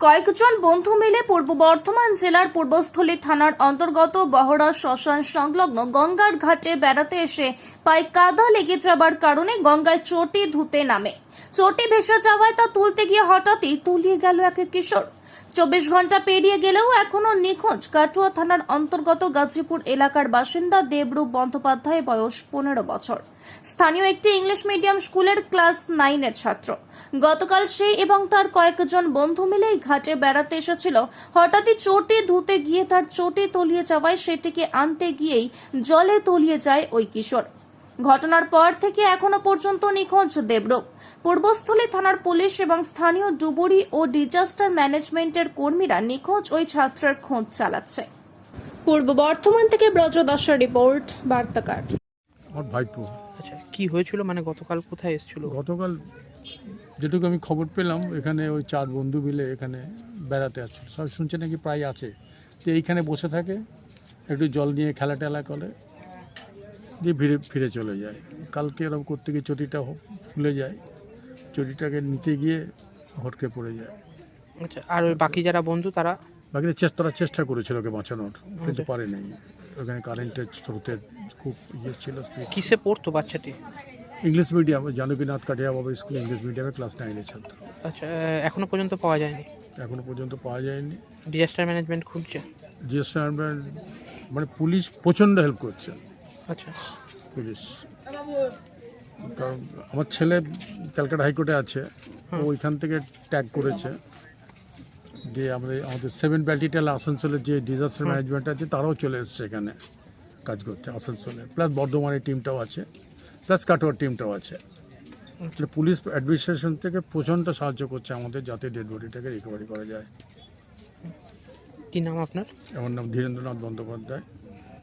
কয়েকজন বন্ধু মিলে পূর্ব বর্ধমান জেলার পূর্বস্থলী থানার অন্তর্গত বহরা শ্মশান সংলগ্ন গঙ্গার ঘাটে বেড়াতে এসে পায়ে কাদা লেগে যাবার কারণে গঙ্গায় চটি ধুতে নামে। চটি ভেসে যাওয়ায় তা তুলতে গিয়ে হঠাৎই তলিয়ে গেল এক কিশোর। 24 ঘন্টা পেরিয়ে গেলেও এখনো নিখোঁজ কাটুয়া থানার অন্তর্গত গাজীপুর এলাকার বাসিন্দা দেবরূপ বন্দ্যোপাধ্যায়, বয়স 15 বছর। স্থানীয় একটি ইংলিশ মিডিয়াম স্কুলের ক্লাস 9 এর ছাত্র। গতকাল সে এবং তার কয়েকজন বন্ধু মিলে এই ঘাটে বেড়াতে এসেছিল। হঠাৎই চটি ধুতে গিয়ে তার চটি তলিয়ে যাওয়ায় সেটিকে আনতে গিয়েই জলে তলিয়ে যায় ওই কিশোর। ঘটনার পর থেকে এখনো পর্যন্ত নিখোঁজ দেবরূপ। পূর্বস্থলী থানার পুলিশ এবং স্থানীয় ডুবুরি ও ডিজাস্টার ম্যানেজমেন্টের কর্মীরা নিখোঁজ ওই ছাত্রের খোঁজ চালাচ্ছে। পূর্ব বর্ধমান থেকে ব্রজদাসের রিপোর্ট, বার্তাকার। আমার ভাইপো। আচ্ছা, কি হয়েছিল? মানে গতকাল কোথায় এসেছিল? গতকাল যেটুকু আমি খবর পেলাম, এখানে ওই 4 বন্ধু মিলে এখানে বেড়াতে আসছিল। সব শুনছে নাকি প্রায় আছে, তো এইখানে বসে থাকে, একটু জল নিয়ে খেলা টেলা করে, দিয়ে ফিরে চলে যায়। কালকে এরকম করতে গিয়ে চটিটা খুলে যায়, চটিটাকে নিতে গিয়ে হটকে পড়ে যায়। আচ্ছা, আর ওই বাকি যারা বন্ধু তারা? বাকিরা চেষ্টা করেছিল ওকে বাঁচানোর, কিন্তু পারে নাই। ওখানে কারেন্টের স্রোতের খুব ইয়ে ছিল। কিসে পড়তো বাচ্চাটি? ইংলিশ মিডিয়াম, জানকীনাথ কাঠিয়া বাবা স্কুল ইংলিশ মিডিয়ামে ক্লাস 9-এর ছাত্র। আচ্ছা, এখনো পর্যন্ত পাওয়া যায়নি? এখনো পর্যন্ত পাওয়া যায়নি। ডিজাস্টার ম্যানেজমেন্ট খুঁজছে? ডিজাস্টার মানে পুলিশ প্রচণ্ড হেল্প করছে। আচ্ছা, পুলিশ, কারণ আমার ছেলে ক্যালকাটা হাইকোর্টে আছে, ও ওইখান থেকে ট্যাগ করেছে, দিয়ে আমাদের 7 ব্যাটালিয়ন আসানসোলের যে ডিজাস্টার ম্যানেজমেন্ট আছে তারাও চলে এসছে এখানে কাজ করতে আসানসোলে, প্লাস বর্ধমানের টিমটাও আছে, প্লাস কাটোয়ার টিমটাও আছে। পুলিশ অ্যাডমিনিস্ট্রেশন থেকে প্রচণ্ড সাহায্য করছে আমাদের, যাতে ডেড বডিটাকে রিকভারি করা যায়। কি নাম আপনার? আমার নাম ধীরেন্দ্রনাথ বন্দ্যোপাধ্যায়।